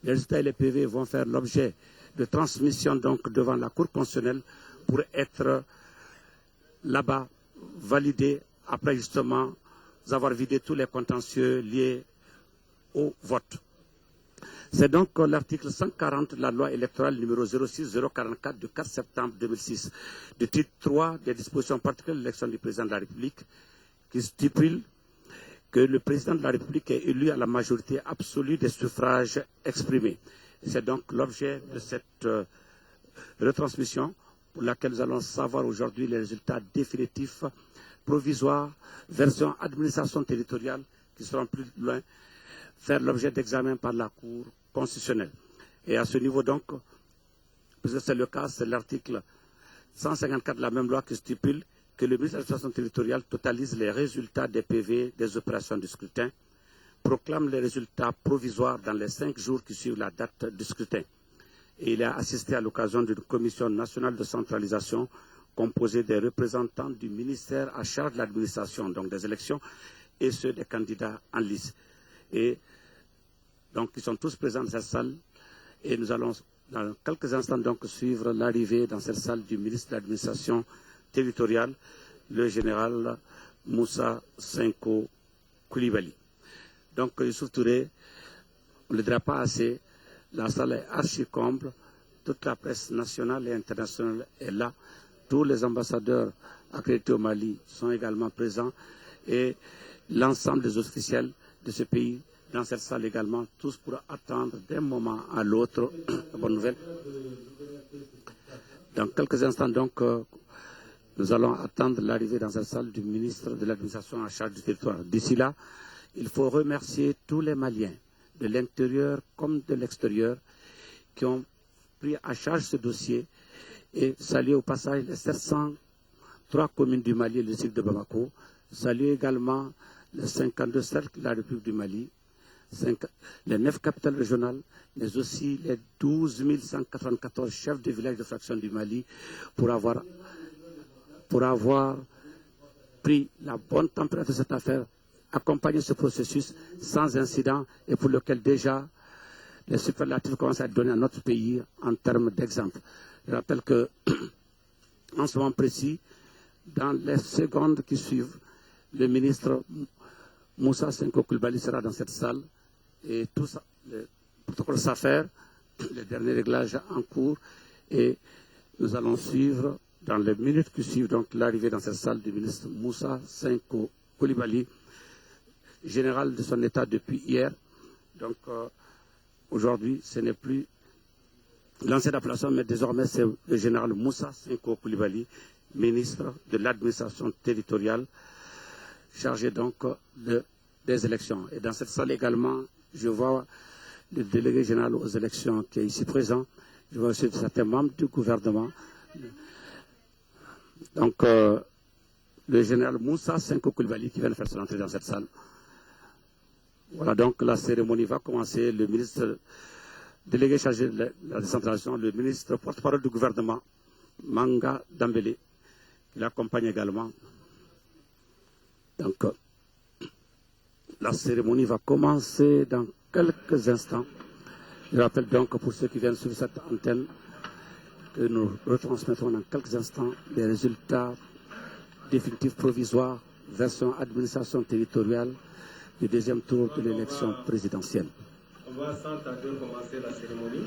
Les résultats et les PV vont faire l'objet de transmission donc devant la Cour constitutionnelle pour être là-bas validés après justement avoir vidé tous les contentieux liés au vote. C'est donc l'article 140 de la loi électorale numéro 06-044 du 4 septembre 2006, du titre 3 des dispositions particulières de l'élection du président de la République, qui stipule que le président de la République est élu à la majorité absolue des suffrages exprimés. C'est donc l'objet de cette retransmission pour laquelle nous allons savoir aujourd'hui les résultats définitifs, provisoires, version administration territoriale, qui seront plus loin, faire l'objet d'examen par la Cour constitutionnelle. Et à ce niveau donc, puisque c'est le cas, c'est l'article 154 de la même loi qui stipule que le ministre de l'administration territoriale totalise les résultats des PV des opérations du scrutin, proclame les résultats provisoires dans les 5 jours qui suivent la date du scrutin. Et il a assisté à l'occasion d'une commission nationale de centralisation composée des représentants du ministère à charge de l'administration, donc des élections, et ceux des candidats en lice. Et donc, ils sont tous présents dans cette salle et nous allons dans quelques instants donc suivre l'arrivée dans cette salle du ministre de l'administration territoriale, le général Moussa Senko Koulibaly. Donc, Youssouf Touré, on ne le dira pas assez, la salle est archi comble, toute la presse nationale et internationale est là, tous les ambassadeurs accrédités au Mali sont également présents et l'ensemble des officiels de ce pays dans cette salle également, tous pour attendre d'un moment à l'autre la bonne nouvelle. Dans quelques instants, donc, nous allons attendre l'arrivée dans cette salle du ministre de l'administration en charge du territoire. D'ici là, il faut remercier tous les Maliens, de l'intérieur comme de l'extérieur, qui ont pris à charge ce dossier et saluer au passage les 703 communes du Mali et le district de Bamako, saluer également les 52 cercles de la République du Mali, les 9 capitales régionales, mais aussi les 12 194 chefs de village de fraction du Mali pour avoir pris la bonne température de cette affaire, accompagné ce processus sans incident et pour lequel déjà les superlatifs commencent à être donnés à notre pays en termes d'exemple. Je rappelle que, en ce moment précis, dans les secondes qui suivent, le ministre Moussa Senko Koulibaly sera dans cette salle et tout ça, le protocole s'affaire, les derniers réglages en cours et nous allons suivre dans les minutes qui suivent donc l'arrivée dans cette salle du ministre Moussa Senko Koulibaly, général de son État depuis hier. Donc aujourd'hui, ce n'est plus l'ancienne appellation, mais désormais c'est le général Moussa Senko Koulibaly, ministre de l'administration territoriale, chargé donc des élections. Et dans cette salle également, je vois le délégué général aux élections qui est ici présent. Je vois aussi certains membres du gouvernement. Donc, le général Moussa Senko Koulibaly qui vient de faire son entrée dans cette salle. Voilà, donc la cérémonie va commencer. Le ministre délégué chargé de la décentralisation, le ministre porte-parole du gouvernement, Manga Dambélé, qui l'accompagne également. Donc, la cérémonie va commencer dans quelques instants. Je rappelle donc pour ceux qui viennent sur cette antenne que nous retransmettrons dans quelques instants les résultats définitifs provisoires, version administration territoriale du deuxième tour de l'élection présidentielle. On va sans tarder commencer la cérémonie.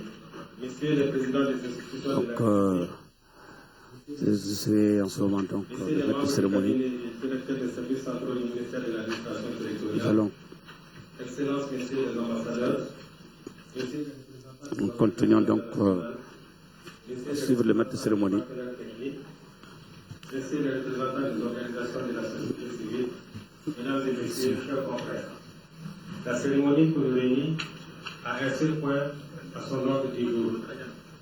Messieurs les présidents des institutions de la République. Je serai en ce moment donc de la cérémonie. Excellences, messieurs les ambassadeurs, nous continuons donc à suivre le maître de cérémonie. Messieurs les représentants des organisations de la société civile, mesdames et messieurs, chers confrères, la cérémonie que nous réunit a un seul point à son ordre du jour.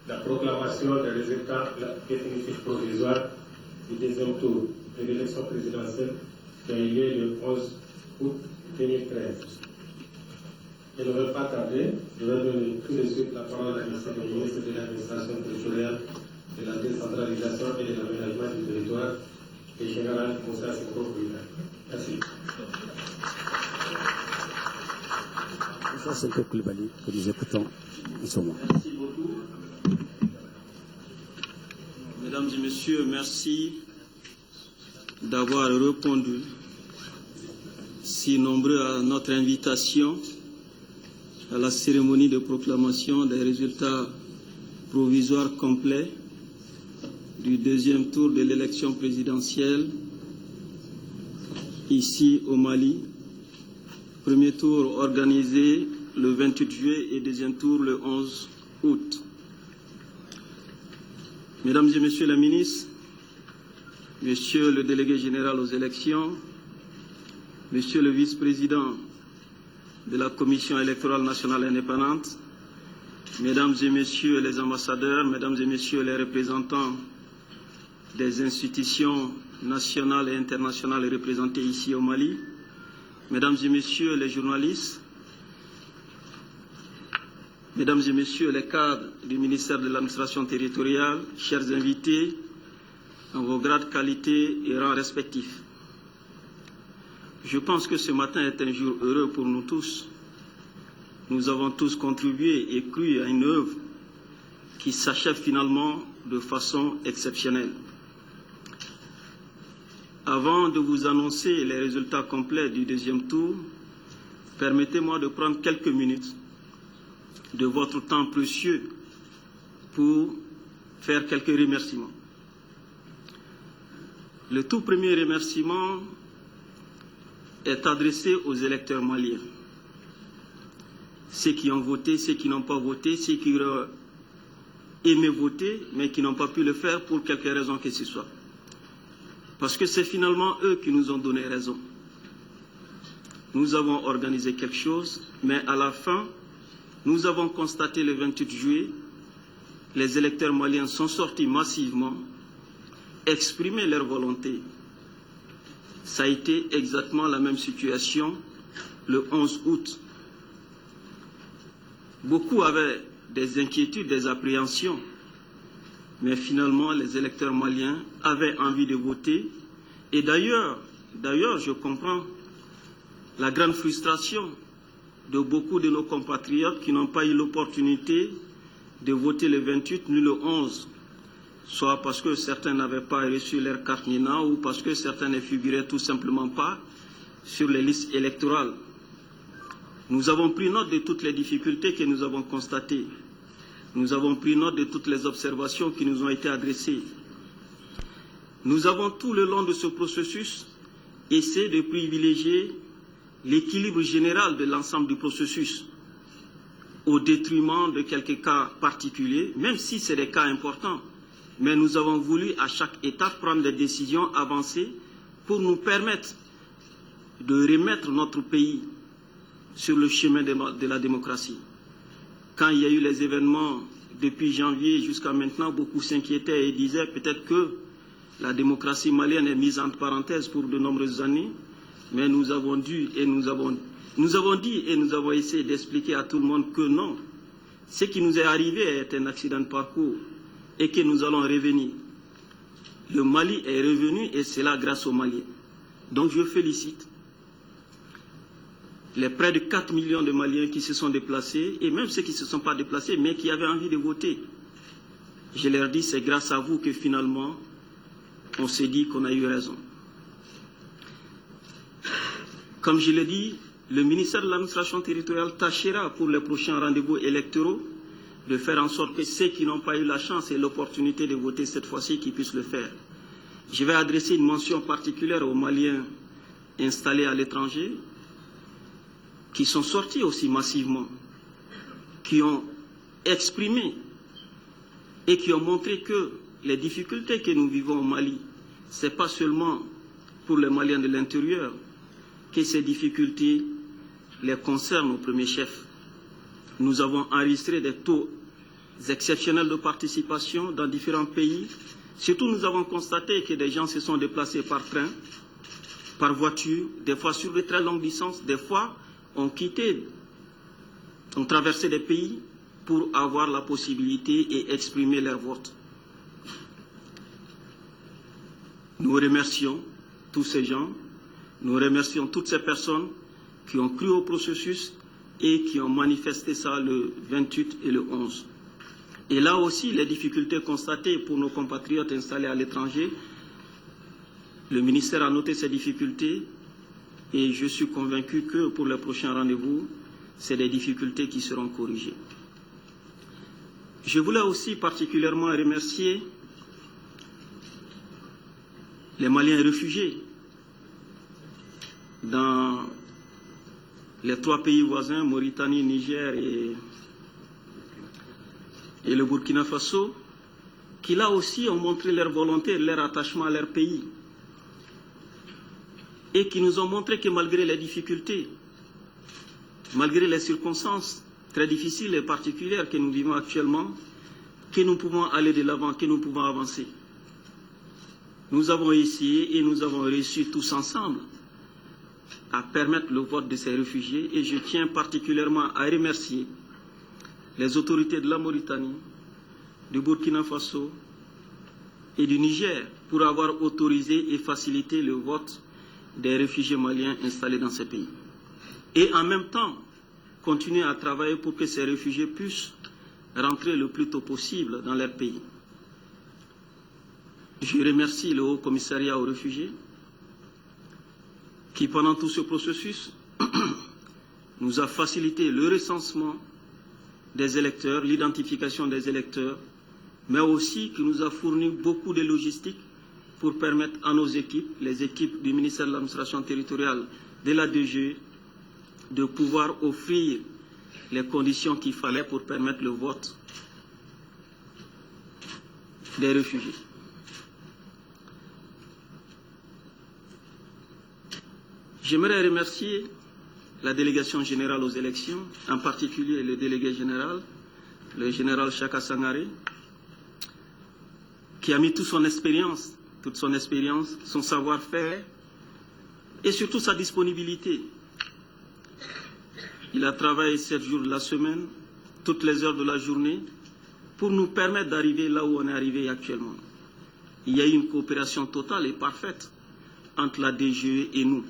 La proclamation des résultats définitifs provisoires du deuxième tour de l'élection présidentielle qui a eu lieu le 11 août 2013. Je ne veux pas tarder, je vais donner tout de suite la parole à M. le ministre de l'administration territoriale, de la décentralisation et de l'aménagement du territoire, le général Moussa Senko Koulibaly. Merci. Ça, c'est un Koulibaly que nous écoutons en ce moment. Merci beaucoup. Mesdames et messieurs, merci d'avoir répondu si nombreux à notre invitation à la cérémonie de proclamation des résultats provisoires complets du deuxième tour de l'élection présidentielle ici au Mali. Premier tour organisé le 28 juillet et deuxième tour le 11 août. Mesdames et messieurs les ministres, monsieur le délégué général aux élections, monsieur le vice-président de la Commission électorale nationale indépendante, mesdames et messieurs les ambassadeurs, mesdames et messieurs les représentants des institutions nationales et internationales représentées ici au Mali, mesdames et messieurs les journalistes, mesdames et messieurs les cadres du ministère de l'administration territoriale, chers invités, en vos grades, qualités et rangs respectifs. Je pense que ce matin est un jour heureux pour nous tous. Nous avons tous contribué et cru à une œuvre qui s'achève finalement de façon exceptionnelle. Avant de vous annoncer les résultats complets du deuxième tour, permettez-moi de prendre quelques minutes de votre temps précieux pour faire quelques remerciements. Le tout premier remerciement est adressé aux électeurs maliens. Ceux qui ont voté, ceux qui n'ont pas voté, ceux qui auraient aimé voter, mais qui n'ont pas pu le faire pour quelque raison que ce soit. Parce que c'est finalement eux qui nous ont donné raison. Nous avons organisé quelque chose, mais à la fin, nous avons constaté le 28 juillet, les électeurs maliens sont sortis massivement, exprimer leur volonté. Ça a été exactement la même situation le 11 août. Beaucoup avaient des inquiétudes, des appréhensions, mais finalement les électeurs maliens avaient envie de voter. Et d'ailleurs, je comprends la grande frustration de beaucoup de nos compatriotes qui n'ont pas eu l'opportunité de voter le 28 ni le 11, soit parce que certains n'avaient pas reçu leur carte NINA ou parce que certains ne figuraient tout simplement pas sur les listes électorales. Nous avons pris note de toutes les difficultés que nous avons constatées. Nous avons pris note de toutes les observations qui nous ont été adressées. Nous avons tout le long de ce processus essayé de privilégier l'équilibre général de l'ensemble du processus au détriment de quelques cas particuliers, même si c'est des cas importants. Mais nous avons voulu à chaque étape prendre des décisions avancées pour nous permettre de remettre notre pays sur le chemin de la démocratie. Quand il y a eu les événements depuis janvier jusqu'à maintenant, beaucoup s'inquiétaient et disaient peut-être que la démocratie malienne est mise entre parenthèses pour de nombreuses années, mais nous avons dit et nous avons essayé d'expliquer à tout le monde que non, ce qui nous est arrivé est un accident de parcours et que nous allons revenir. Le Mali est revenu et c'est là grâce aux Maliens. Donc je félicite les près de 4 millions de Maliens qui se sont déplacés, et même ceux qui ne se sont pas déplacés, mais qui avaient envie de voter. Je leur dis, c'est grâce à vous que finalement, on s'est dit qu'on a eu raison. Comme je l'ai dit, le ministère de l'administration territoriale tâchera pour les prochains rendez-vous électoraux de faire en sorte que ceux qui n'ont pas eu la chance et l'opportunité de voter cette fois-ci, qu'ils puissent le faire. Je vais adresser une mention particulière aux Maliens installés à l'étranger, qui sont sortis aussi massivement, qui ont exprimé et qui ont montré que les difficultés que nous vivons au Mali, ce n'est pas seulement pour les Maliens de l'intérieur, que ces difficultés les concernent au premier chef. Nous avons enregistré des taux exceptionnels de participation dans différents pays. Surtout, nous avons constaté que des gens se sont déplacés par train, par voiture, des fois sur de très longues distances, des fois ont traversé des pays pour avoir la possibilité et exprimer leur vote. Nous remercions tous ces gens, nous remercions toutes ces personnes qui ont cru au processus, et qui ont manifesté ça le 28 et le 11. Et là aussi, les difficultés constatées pour nos compatriotes installés à l'étranger, le ministère a noté ces difficultés et je suis convaincu que pour le prochain rendez-vous, c'est des difficultés qui seront corrigées. Je voulais aussi particulièrement remercier les Maliens réfugiés dans les 3 pays voisins, Mauritanie, Niger et le Burkina Faso, qui là aussi ont montré leur volonté, leur attachement à leur pays, et qui nous ont montré que malgré les difficultés, malgré les circonstances très difficiles et particulières que nous vivons actuellement, que nous pouvons aller de l'avant, que nous pouvons avancer. Nous avons essayé et nous avons réussi tous ensemble à permettre le vote de ces réfugiés et je tiens particulièrement à remercier les autorités de la Mauritanie, du Burkina Faso et du Niger pour avoir autorisé et facilité le vote des réfugiés maliens installés dans ces pays. Et en même temps, continuer à travailler pour que ces réfugiés puissent rentrer le plus tôt possible dans leur pays. Je remercie le Haut Commissariat aux réfugiés qui, pendant tout ce processus, nous a facilité le recensement des électeurs, l'identification des électeurs, mais aussi qui nous a fourni beaucoup de logistique pour permettre à nos équipes, les équipes du ministère de l'administration territoriale, de la DG, de pouvoir offrir les conditions qu'il fallait pour permettre le vote des réfugiés. J'aimerais remercier la délégation générale aux élections, en particulier le délégué général, le général Chaka Sangaré, qui a mis toute son expérience, son savoir-faire et surtout sa disponibilité. Il a travaillé 7 jours de la semaine, toutes les heures de la journée, pour nous permettre d'arriver là où on est arrivé actuellement. Il y a eu une coopération totale et parfaite entre la DGE et nous.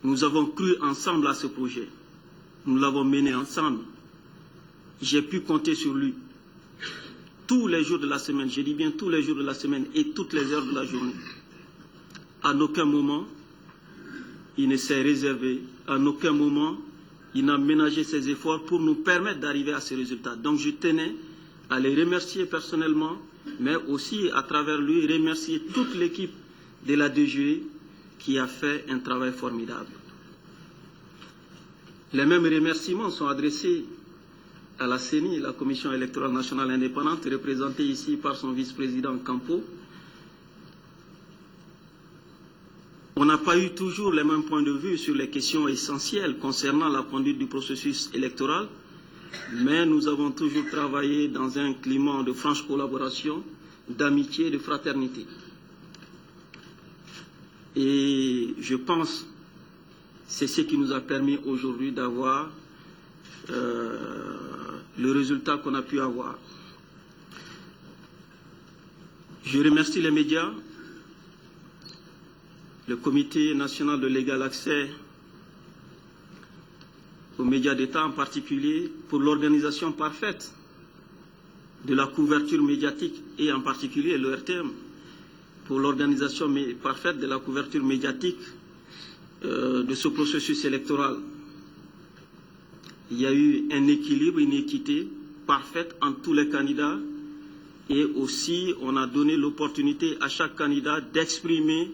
Nous avons cru ensemble à ce projet. Nous l'avons mené ensemble. J'ai pu compter sur lui. Tous les jours de la semaine, je dis bien tous les jours de la semaine et toutes les heures de la journée. À aucun moment, il ne s'est réservé. À aucun moment, il n'a ménagé ses efforts pour nous permettre d'arriver à ce résultat. Donc je tenais à les remercier personnellement, mais aussi à travers lui, remercier toute l'équipe de la DGE qui a fait un travail formidable. Les mêmes remerciements sont adressés à la CENI, la Commission électorale nationale indépendante, représentée ici par son vice-président Campo. On n'a pas eu toujours les mêmes points de vue sur les questions essentielles concernant la conduite du processus électoral, mais nous avons toujours travaillé dans un climat de franche collaboration, d'amitié et de fraternité. Et je pense que c'est ce qui nous a permis aujourd'hui d'avoir le résultat qu'on a pu avoir. Je remercie les médias, le Comité national de l'égal accès aux médias d'État en particulier, pour l'organisation parfaite de la couverture médiatique et en particulier le RTM, pour l'organisation parfaite de la couverture médiatique de ce processus électoral. Il y a eu un équilibre, une équité parfaite entre tous les candidats et aussi on a donné l'opportunité à chaque candidat d'exprimer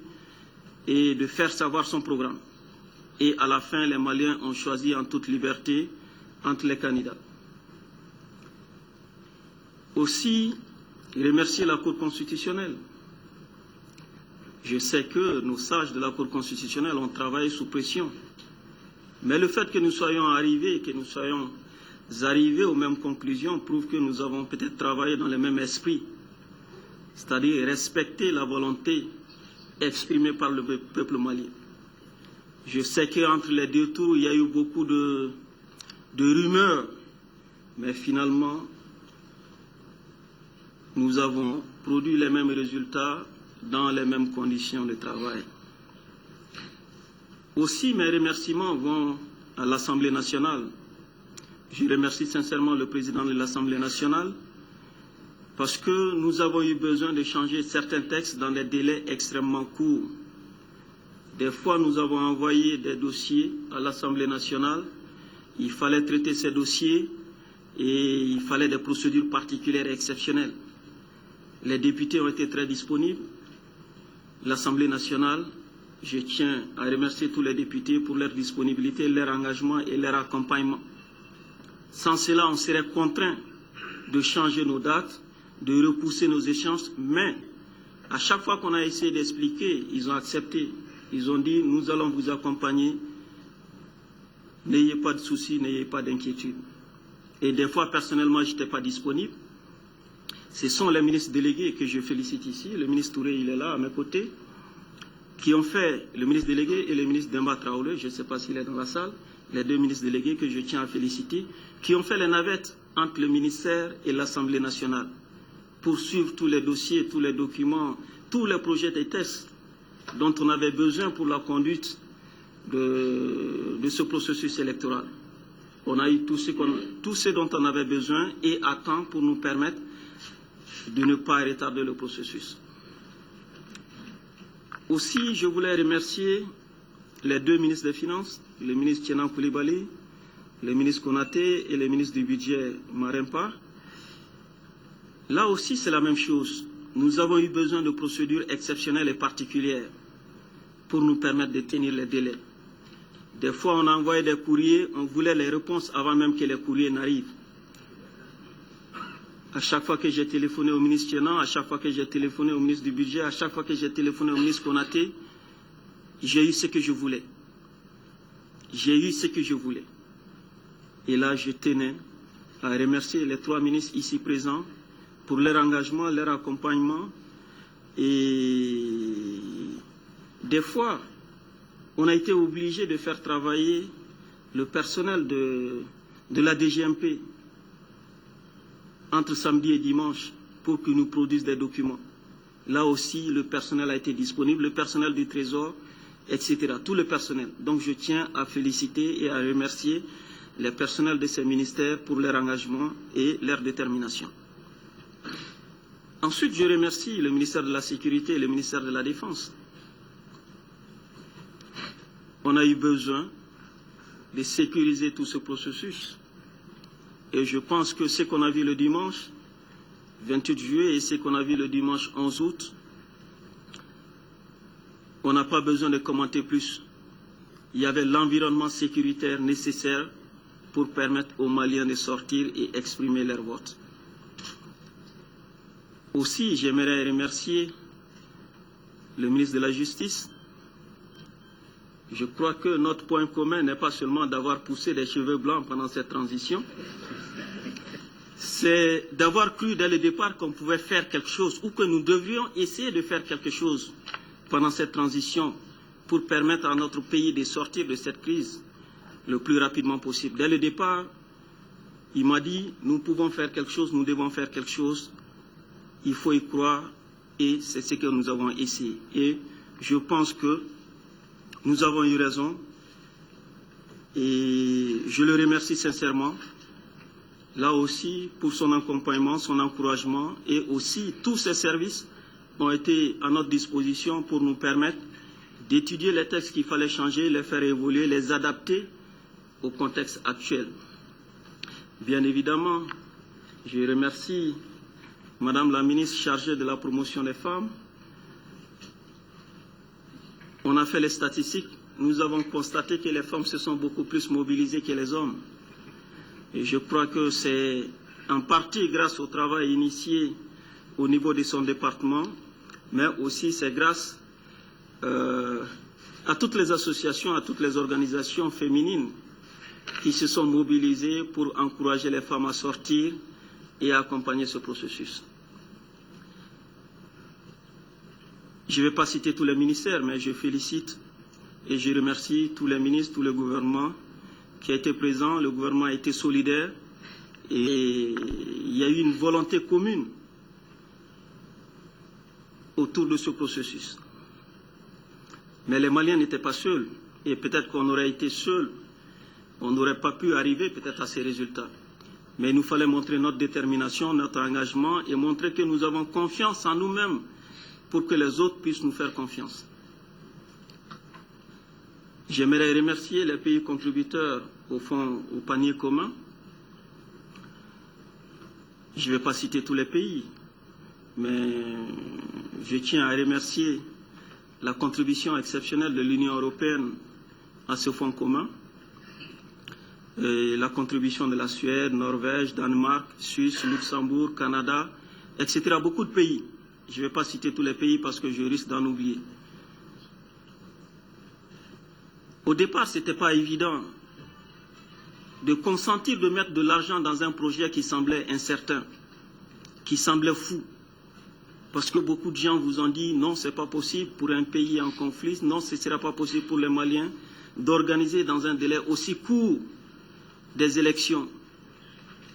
et de faire savoir son programme. Et à la fin, les Maliens ont choisi en toute liberté entre les candidats. Aussi, remercier la Cour constitutionnelle. Je sais que nos sages de la Cour constitutionnelle ont travaillé sous pression. Mais le fait que nous soyons arrivés, aux mêmes conclusions prouve que nous avons peut-être travaillé dans le même esprit. C'est-à-dire respecter la volonté exprimée par le peuple malien. Je sais qu'entre les deux tours, il y a eu beaucoup de rumeurs. Mais finalement, nous avons produit les mêmes résultats dans les mêmes conditions de travail. Aussi, mes remerciements vont à l'Assemblée nationale. Je remercie sincèrement le président de l'Assemblée nationale parce que nous avons eu besoin de changer certains textes dans des délais extrêmement courts. Des fois, nous avons envoyé des dossiers à l'Assemblée nationale. Il fallait traiter ces dossiers et il fallait des procédures particulières et exceptionnelles. Les députés ont été très disponibles. L'Assemblée nationale, je tiens à remercier tous les députés pour leur disponibilité, leur engagement et leur accompagnement. Sans cela, on serait contraint de changer nos dates, de repousser nos échéances, mais à chaque fois qu'on a essayé d'expliquer, ils ont accepté. Ils ont dit, nous allons vous accompagner, n'ayez pas de soucis, n'ayez pas d'inquiétude. Et des fois, personnellement, je n'étais pas disponible. Ce sont les ministres délégués que je félicite ici, le ministre Touré, il est là à mes côtés, qui ont fait, le ministre délégué et le ministre Demba Traoré, je ne sais pas s'il est dans la salle, les deux ministres délégués que je tiens à féliciter, qui ont fait les navettes entre le ministère et l'Assemblée nationale pour suivre tous les dossiers, tous les documents, tous les projets des tests dont on avait besoin pour la conduite de ce processus électoral. On a eu tout ce dont on avait besoin et à temps pour nous permettre de ne pas retarder le processus. Aussi, je voulais remercier les deux ministres des Finances, le ministre Tienan Koulibaly, le ministre Konaté et le ministre du Budget Marempa. Là aussi, c'est la même chose. Nous avons eu besoin de procédures exceptionnelles et particulières pour nous permettre de tenir les délais. Des fois, on a envoyé des courriers, on voulait les réponses avant même que les courriers n'arrivent. À chaque fois que j'ai téléphoné au ministre Tienan, à chaque fois que j'ai téléphoné au ministre du Budget, à chaque fois que j'ai téléphoné au ministre Konaté, j'ai eu ce que je voulais. J'ai eu ce que je voulais. Et là, je tenais à remercier les trois ministres ici présents pour leur engagement, leur accompagnement. Et des fois, on a été obligé de faire travailler le personnel de la DGMP entre samedi et dimanche pour qu'ils nous produisent des documents. Là aussi, le personnel a été disponible, le personnel du Trésor, etc. Tout le personnel. Donc je tiens à féliciter et à remercier les personnels de ces ministères pour leur engagement et leur détermination. Ensuite, je remercie le ministère de la Sécurité et le ministère de la Défense. On a eu besoin de sécuriser tout ce processus. Et je pense que ce qu'on a vu le dimanche 28 juillet et ce qu'on a vu le dimanche 11 août, on n'a pas besoin de commenter plus. Il y avait l'environnement sécuritaire nécessaire pour permettre aux Maliens de sortir et exprimer leur vote. Aussi, j'aimerais remercier le ministre de la Justice. Je crois que notre point commun n'est pas seulement d'avoir poussé des cheveux blancs pendant cette transition, c'est d'avoir cru dès le départ qu'on pouvait faire quelque chose ou que nous devions essayer de faire quelque chose pendant cette transition pour permettre à notre pays de sortir de cette crise le plus rapidement possible. Dès le départ, il m'a dit, nous pouvons faire quelque chose, nous devons faire quelque chose, il faut y croire et c'est ce que nous avons essayé. Et je pense que nous avons eu raison et je le remercie sincèrement, là aussi pour son accompagnement, son encouragement et aussi tous ces services ont été à notre disposition pour nous permettre d'étudier les textes qu'il fallait changer, les faire évoluer, les adapter au contexte actuel. Bien évidemment, je remercie Madame la ministre chargée de la promotion des femmes. On a fait les statistiques, nous avons constaté que les femmes se sont beaucoup plus mobilisées que les hommes. Et je crois que c'est en partie grâce au travail initié au niveau de son département, mais aussi c'est grâce à toutes les associations, à toutes les organisations féminines qui se sont mobilisées pour encourager les femmes à sortir et à accompagner ce processus. Je ne vais pas citer tous les ministères, mais je félicite et je remercie tous les ministres, tous les gouvernements qui ont été présents. Le gouvernement a été solidaire et il y a eu une volonté commune autour de ce processus. Mais les Maliens n'étaient pas seuls. et peut-être qu'on aurait été seul, on n'aurait pas pu arriver peut-être à ces résultats. Mais il nous fallait montrer notre détermination, notre engagement et montrer que nous avons confiance en nous-mêmes pour que les autres puissent nous faire confiance. J'aimerais remercier les pays contributeurs au panier commun. Je ne vais pas citer tous les pays, mais je tiens à remercier la contribution exceptionnelle de l'Union européenne à ce fonds commun, et la contribution de la Suède, Norvège, Danemark, Suisse, Luxembourg, Canada, etc. Beaucoup de pays. Je ne vais pas citer tous les pays parce que je risque d'en oublier. Au départ, ce n'était pas évident de consentir de mettre de l'argent dans un projet qui semblait incertain, qui semblait fou. Parce que beaucoup de gens vous ont dit non, ce n'est pas possible pour un pays en conflit, non, ce ne sera pas possible pour les Maliens d'organiser dans un délai aussi court des élections.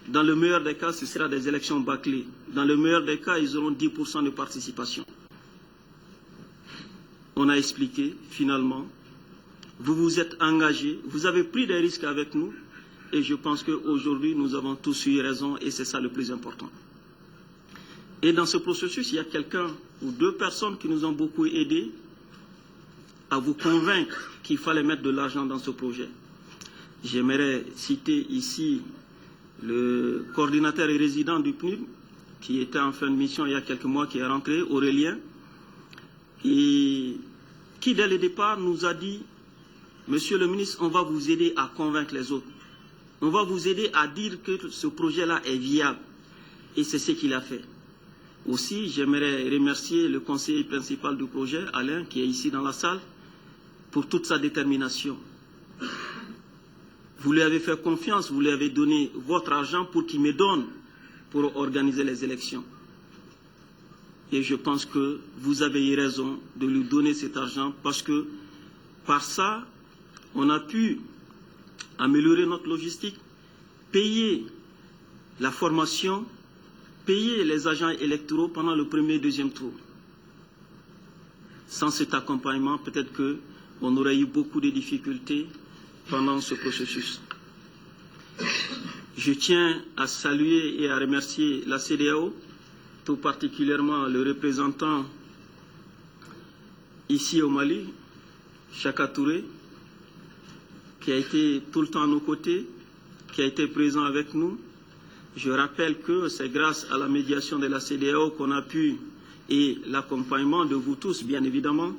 Dans le meilleur des cas, ce sera des élections bâclées. Dans le meilleur des cas, ils auront 10% de participation. On a expliqué, finalement, vous vous êtes engagés, vous avez pris des risques avec nous, et je pense qu'aujourd'hui, nous avons tous eu raison, et c'est ça le plus important. Et dans ce processus, il y a quelqu'un ou deux personnes qui nous ont beaucoup aidés à vous convaincre qu'il fallait mettre de l'argent dans ce projet. J'aimerais citer ici le coordinateur et résident du PNUD, qui était en fin de mission il y a quelques mois, qui est rentré, Aurélien, et qui dès le départ nous a dit « Monsieur le ministre, on va vous aider à convaincre les autres. On va vous aider à dire que ce projet-là est viable. » Et c'est ce qu'il a fait. Aussi, j'aimerais remercier le conseiller principal du projet, Alain, qui est ici dans la salle, pour toute sa détermination. Vous lui avez fait confiance, vous lui avez donné votre argent pour qu'il me donne pour organiser les élections. Et je pense que vous avez eu raison de lui donner cet argent parce que par ça, on a pu améliorer notre logistique, payer la formation, payer les agents électoraux pendant le premier et deuxième tour. Sans cet accompagnement, peut-être qu'on aurait eu beaucoup de difficultés pendant ce processus. Je tiens à saluer et à remercier la CEDEAO, tout particulièrement le représentant ici au Mali, Chaka Touré, qui a été tout le temps à nos côtés, qui a été présent avec nous. Je rappelle que c'est grâce à la médiation de la CEDEAO qu'on a pu, et l'accompagnement de vous tous, bien évidemment,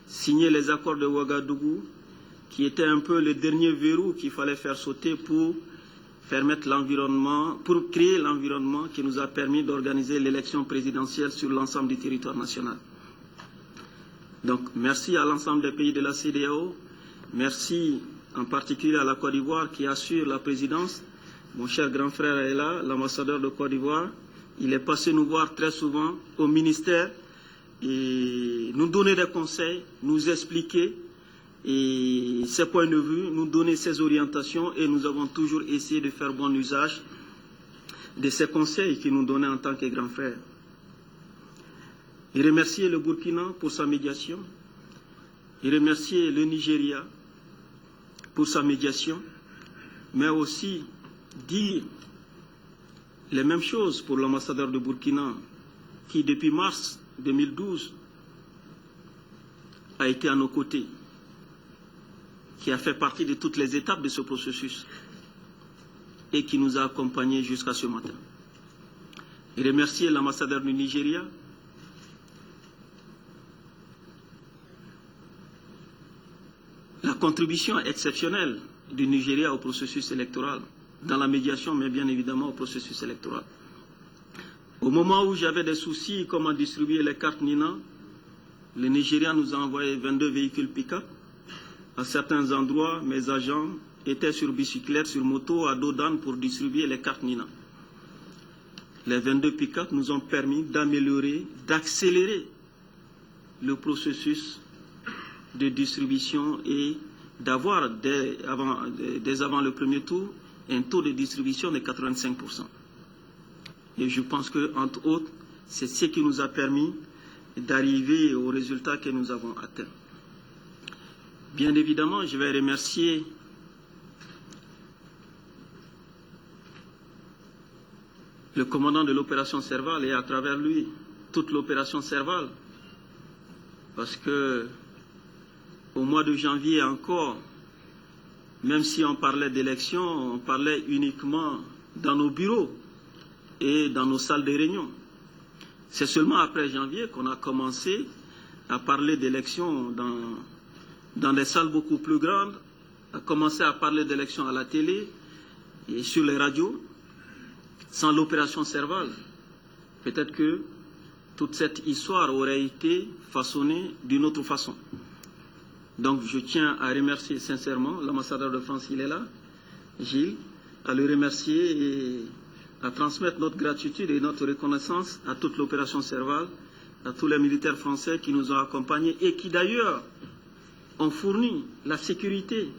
signer les accords de Ouagadougou, qui était un peu le dernier verrou qu'il fallait faire sauter pour permettre l'environnement, pour créer l'environnement qui nous a permis d'organiser l'élection présidentielle sur l'ensemble du territoire national. Donc, merci à l'ensemble des pays de la CEDEAO, merci en particulier à la Côte d'Ivoire qui assure la présidence. Mon cher grand frère est là, l'ambassadeur de Côte d'Ivoire. Il est passé nous voir très souvent au ministère et nous donner des conseils, nous expliquer et ses points de vue, nous donner ses orientations et nous avons toujours essayé de faire bon usage de ces conseils qu'il nous donnait en tant que grand frère. Et remercier le Burkina pour sa médiation, et remercier le Nigeria pour sa médiation, mais aussi dire les mêmes choses pour l'ambassadeur de Burkina qui depuis mars 2012 a été à nos côtés, qui a fait partie de toutes les étapes de ce processus et qui nous a accompagnés jusqu'à ce matin. Et remercier l'ambassadeur du Nigeria, la contribution exceptionnelle du Nigeria au processus électoral, dans la médiation, mais bien évidemment au processus électoral. Au moment où j'avais des soucis comment distribuer les cartes Nina, le Nigeria nous a envoyé 22 véhicules pick-up. À certains endroits, mes agents étaient sur bicyclette, sur moto, à dos d'âne pour distribuer les cartes Nina. Les 22 pick-up nous ont permis d'améliorer, d'accélérer le processus de distribution et d'avoir, dès avant le premier tour, un taux de distribution de 85%. Et je pense que, entre autres, c'est ce qui nous a permis d'arriver aux résultats que nous avons atteints. Bien évidemment, je vais remercier le commandant de l'opération Serval et à travers lui, toute l'opération Serval. Parce que au mois de janvier encore, même si on parlait d'élections, on parlait uniquement dans nos bureaux et dans nos salles de réunion. C'est seulement après janvier qu'on a commencé à parler d'élections dans des salles beaucoup plus grandes, à commencer à parler d'élections à la télé et sur les radios. Sans l'opération Serval, peut-être que toute cette histoire aurait été façonnée d'une autre façon. Donc je tiens à remercier sincèrement l'ambassadeur de France, il est là, Gilles, à le remercier et à transmettre notre gratitude et notre reconnaissance à toute l'opération Serval, à tous les militaires français qui nous ont accompagnés et qui d'ailleurs ont fourni la sécurité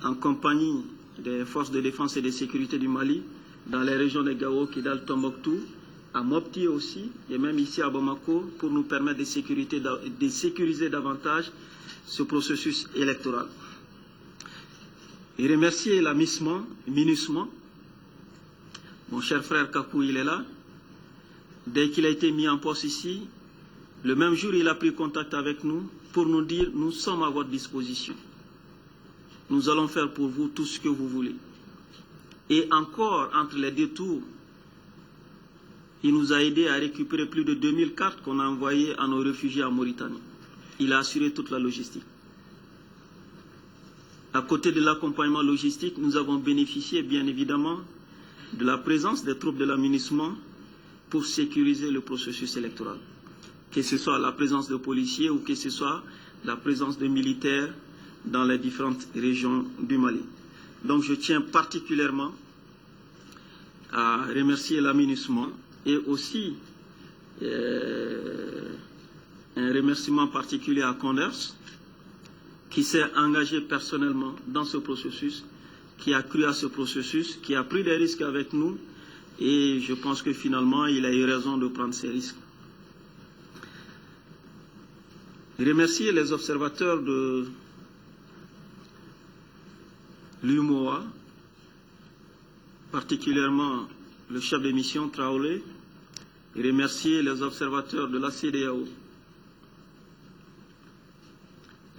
en compagnie des forces de défense et de sécurité du Mali dans les régions de Gao, Kidal, Tombouctou, à Mopti aussi, et même ici à Bamako, pour nous permettre de sécuriser davantage ce processus électoral. Et remercier la MINUSMA, mon cher frère Kakou, il est là. Dès qu'il a été mis en poste ici, le même jour, il a pris contact avec nous pour nous dire « Nous sommes à votre disposition. Nous allons faire pour vous tout ce que vous voulez. » Et encore, entre les deux tours, il nous a aidé à récupérer plus de 2000 cartes qu'on a envoyées à nos réfugiés en Mauritanie. Il a assuré toute la logistique. À côté de l'accompagnement logistique, nous avons bénéficié bien évidemment de la présence des troupes de la MINUSMA pour sécuriser le processus électoral. Que ce soit la présence de policiers ou que ce soit la présence de militaires dans les différentes régions du Mali. Donc je tiens particulièrement à remercier la MINUSMA et aussi un remerciement particulier à Conders qui s'est engagé personnellement dans ce processus, qui a cru à ce processus, qui a pris des risques avec nous et je pense que finalement il a eu raison de prendre ces risques. Remercier les observateurs de l'UMOA, particulièrement le chef de mission Traoré, et remercier les observateurs de la CEDEAO,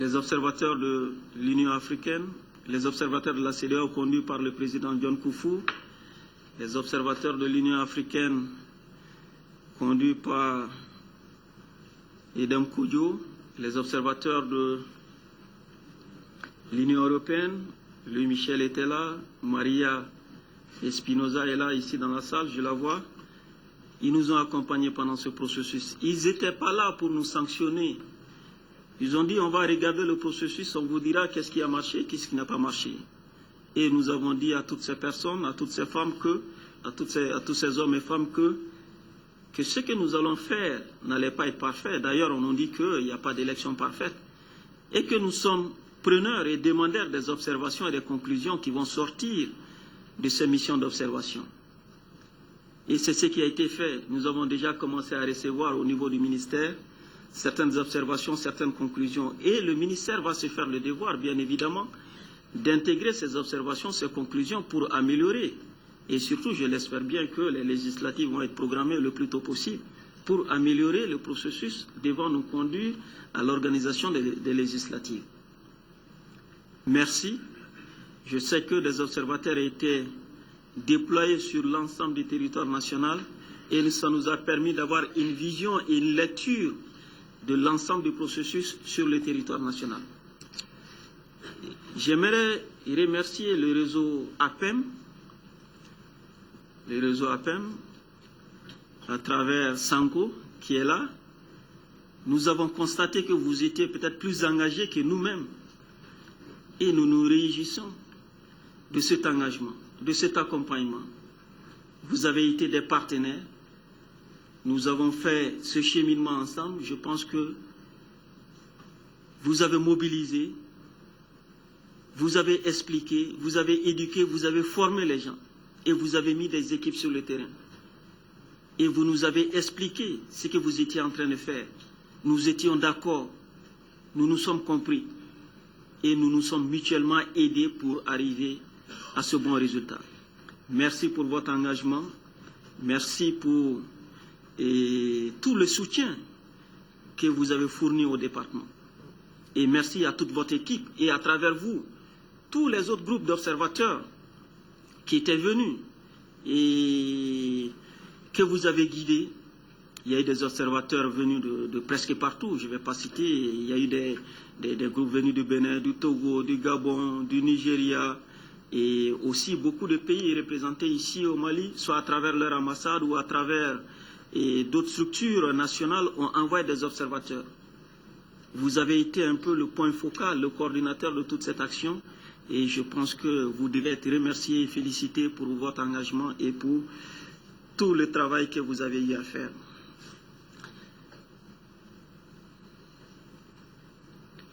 les observateurs de l'Union africaine, les observateurs de la CEDEAO conduits par le président John Koufou, les observateurs de l'Union africaine conduits par Edem Koudjo, les observateurs de l'Union européenne, Louis Michel était là, Maria Espinosa est là, ici dans la salle, je la vois. Ils nous ont accompagnés pendant ce processus. Ils n'étaient pas là pour nous sanctionner. Ils ont dit, on va regarder le processus, on vous dira qu'est-ce qui a marché, qu'est-ce qui n'a pas marché. Et nous avons dit à toutes ces personnes, à toutes ces femmes, à tous ces hommes et femmes que ce que nous allons faire n'allait pas être parfait. D'ailleurs, on nous dit qu'il n'y a pas d'élection parfaite. Et que nous sommes preneurs et demandeurs des observations et des conclusions qui vont sortir de ces missions d'observation. Et c'est ce qui a été fait. Nous avons déjà commencé à recevoir au niveau du ministère certaines observations, certaines conclusions. Et le ministère va se faire le devoir, bien évidemment, d'intégrer ces observations, ces conclusions pour améliorer. Et surtout, je l'espère bien que les législatives vont être programmées le plus tôt possible pour améliorer le processus devant nous conduire à l'organisation des législatives. Merci. Je sais que des observateurs étaient déployés sur l'ensemble du territoire national et ça nous a permis d'avoir une vision et une lecture de l'ensemble du processus sur le territoire national. J'aimerais remercier le réseau APEM, à travers Sanko qui est là. Nous avons constaté que vous étiez peut-être plus engagés que nous-mêmes et nous nous réjouissons de cet engagement, de cet accompagnement. Vous avez été des partenaires. Nous avons fait ce cheminement ensemble. Je pense que vous avez mobilisé, vous avez expliqué, vous avez éduqué, vous avez formé les gens et vous avez mis des équipes sur le terrain. Et vous nous avez expliqué ce que vous étiez en train de faire. Nous étions d'accord, nous nous sommes compris. et nous nous sommes mutuellement aidés pour arriver à ce bon résultat. Merci pour votre engagement, merci pour tout le soutien que vous avez fourni au département. Et merci à toute votre équipe et à travers vous, tous les autres groupes d'observateurs qui étaient venus et que vous avez guidés. Il y a eu des observateurs venus de presque partout, je ne vais pas citer. Il y a eu des groupes venus du Bénin, du Togo, du Gabon, du Nigeria, et aussi beaucoup de pays représentés ici au Mali, soit à travers leur ambassade ou à travers d'autres structures nationales, ont envoyé des observateurs. Vous avez été un peu le point focal, le coordinateur de toute cette action, et je pense que vous devez être remercié et félicité pour votre engagement et pour tout le travail que vous avez eu à faire.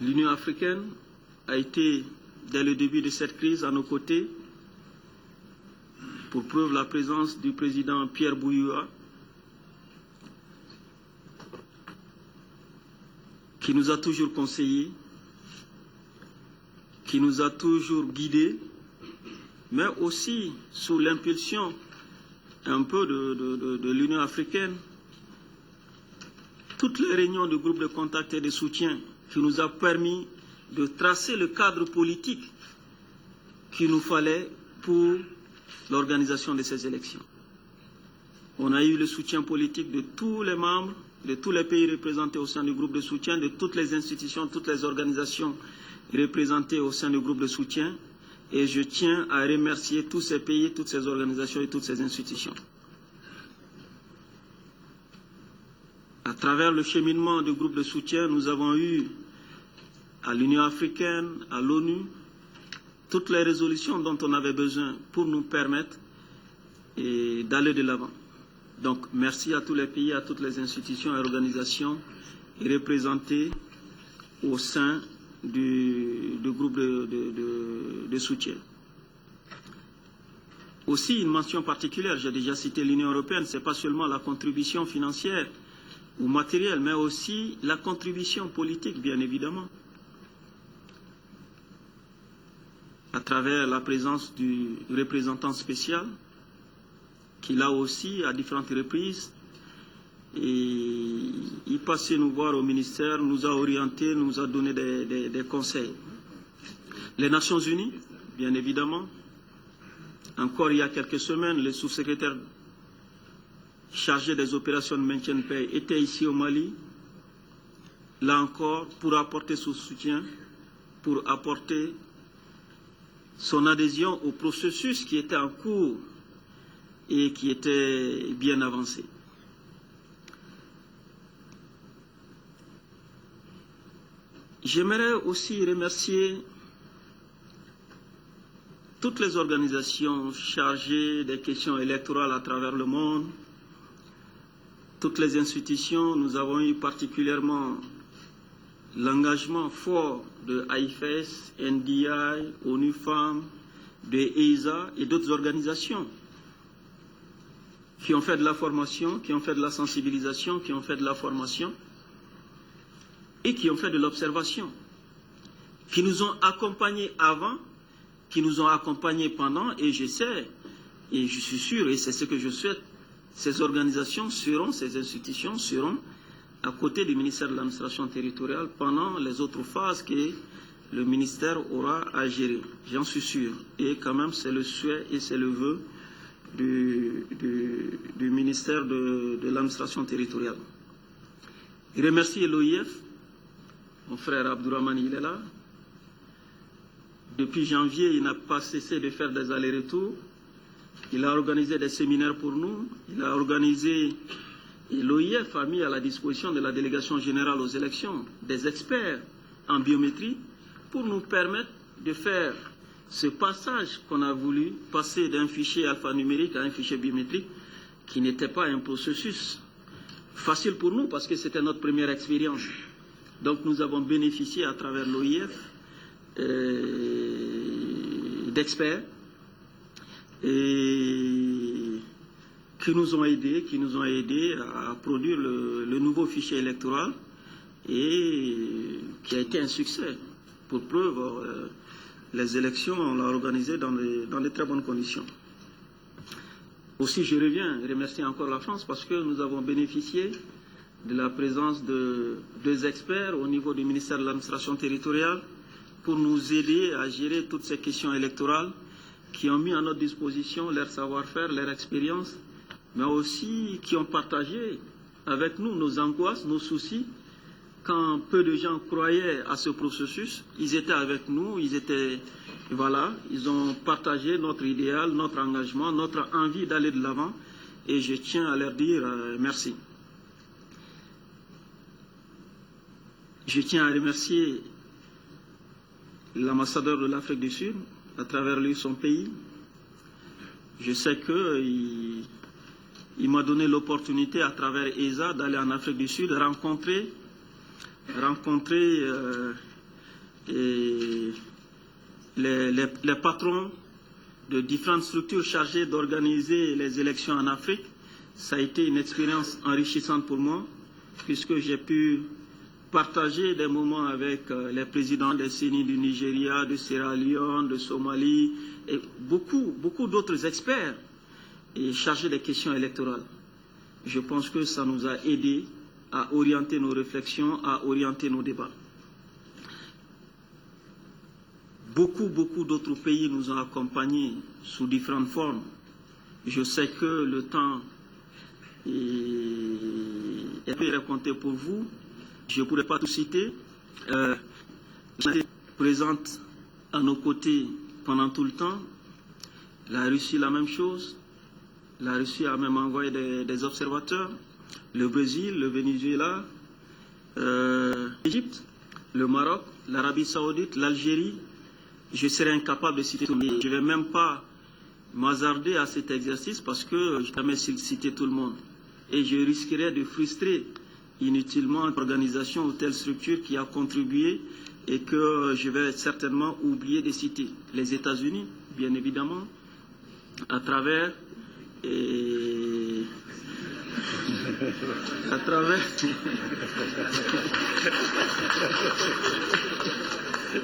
L'Union africaine a été, dès le début de cette crise, à nos côtés, pour preuve la présence du président Pierre Buyoya, qui nous a toujours conseillés, qui nous a toujours guidés, mais aussi sous l'impulsion un peu de l'Union africaine, toutes les réunions du groupe de contact et de soutien qui nous a permis de tracer le cadre politique qu'il nous fallait pour l'organisation de ces élections. On a eu le soutien politique de tous les membres, de tous les pays représentés au sein du groupe de soutien, de toutes les institutions, toutes les organisations représentées au sein du groupe de soutien. Et je tiens à remercier tous ces pays, toutes ces organisations et toutes ces institutions. À travers le cheminement du groupe de soutien, nous avons eu à l'Union africaine, à l'ONU, toutes les résolutions dont on avait besoin pour nous permettre d'aller de l'avant. Donc, merci à tous les pays, à toutes les institutions et organisations représentées au sein du groupe de soutien. Aussi, une mention particulière, j'ai déjà cité l'Union européenne, ce n'est pas seulement la contribution financière ou matérielle, mais aussi la contribution politique, bien évidemment. À travers la présence du représentant spécial, qui là aussi, à différentes reprises, il passait nous voir au ministère, nous a orientés, nous a donné des conseils. Les Nations Unies, bien évidemment. Encore il y a quelques semaines, le sous-secrétaire chargé des opérations de maintien de paix était ici au Mali. Là encore, pour apporter son soutien, pour apporter son adhésion au processus qui était en cours et qui était bien avancé. J'aimerais aussi remercier toutes les organisations chargées des questions électorales à travers le monde, toutes les institutions. Nous avons eu particulièrement l'engagement fort de AIFES, NDI, ONU Femmes, de EISA et d'autres organisations qui ont fait de la formation, qui ont fait de la sensibilisation, qui ont fait de la formation et qui ont fait de l'observation, qui nous ont accompagnés avant, qui nous ont accompagnés pendant, et je sais, et je suis sûr, et c'est ce que je souhaite, ces organisations seront, ces institutions seront à côté du ministère de l'administration territoriale pendant les autres phases que le ministère aura à gérer. J'en suis sûr. Et quand même, c'est le souhait et c'est le vœu du ministère de l'administration territoriale. Je remercie l'OIF, mon frère Abdourahmane, il est là. Depuis janvier, il n'a pas cessé de faire des allers-retours. Il a organisé des séminaires pour nous. Il a organisé, et l'OIF a mis à la disposition de la délégation générale aux élections des experts en biométrie pour nous permettre de faire ce passage qu'on a voulu passer d'un fichier alphanumérique à un fichier biométrique qui n'était pas un processus facile pour nous parce que c'était notre première expérience. Donc nous avons bénéficié à travers l'OIF d'experts et qui nous ont aidés à produire le nouveau fichier électoral et qui a été un succès. Pour preuve, les élections, on l'a organisées dans de très bonnes conditions. Aussi, je reviens remercier encore la France parce que nous avons bénéficié de la présence de 2 experts au niveau du ministère de l'administration territoriale pour nous aider à gérer toutes ces questions électorales qui ont mis à notre disposition leur savoir-faire, leur expérience, mais aussi qui ont partagé avec nous nos angoisses, nos soucis. Quand peu de gens croyaient à ce processus, ils étaient avec nous, ils ont partagé notre idéal, notre engagement, notre envie d'aller de l'avant, et je tiens à leur dire merci. Je tiens à remercier l'ambassadeur de l'Afrique du Sud, à travers lui son pays. Je sais qu'il m'a donné l'opportunité, à travers ESA, d'aller en Afrique du Sud, rencontrer les patrons de différentes structures chargées d'organiser les élections en Afrique. Ça a été une expérience enrichissante pour moi, puisque j'ai pu partager des moments avec les présidents des CENI du Nigeria, de Sierra Leone, de Somalie, et beaucoup d'autres experts et chargés des questions électorales. Je pense que ça nous a aidés à orienter nos réflexions, à orienter nos débats. Beaucoup d'autres pays nous ont accompagnés sous différentes formes. Je sais que le temps est compté pour vous. Je ne pourrais pas tout citer. J'étais présente à nos côtés pendant tout le temps. La Russie, la même chose. La Russie a même envoyé des observateurs. Le Brésil, le Venezuela, l'Égypte, le Maroc, l'Arabie Saoudite, l'Algérie. Je serais incapable de citer tout le monde. Je ne vais même pas m'hasarder à cet exercice parce que je ne vais jamais citer tout le monde. Et je risquerais de frustrer inutilement une organisation ou telle structure qui a contribué et que je vais certainement oublier de citer. Les États-Unis, bien évidemment, à travers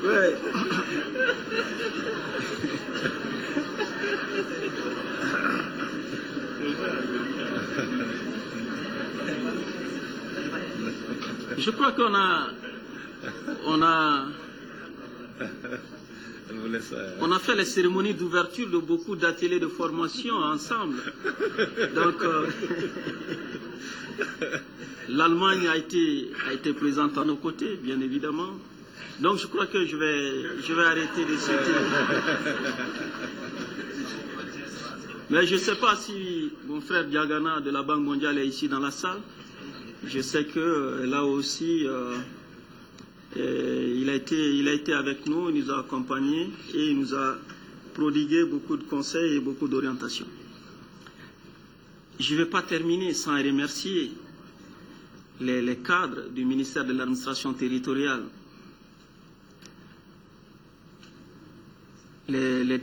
ouais. Je crois qu'on a fait les cérémonies d'ouverture de beaucoup d'ateliers de formation ensemble. Donc, l'Allemagne a été présente à nos côtés, bien évidemment. Donc, je crois que je vais arrêter de citer. Mais je ne sais pas si mon frère Diagana de la Banque mondiale est ici dans la salle. Je sais que là aussi, il a été avec nous, il nous a accompagnés et il nous a prodigué beaucoup de conseils et beaucoup d'orientations. Je ne vais pas terminer sans remercier les cadres du ministère de l'administration territoriale, les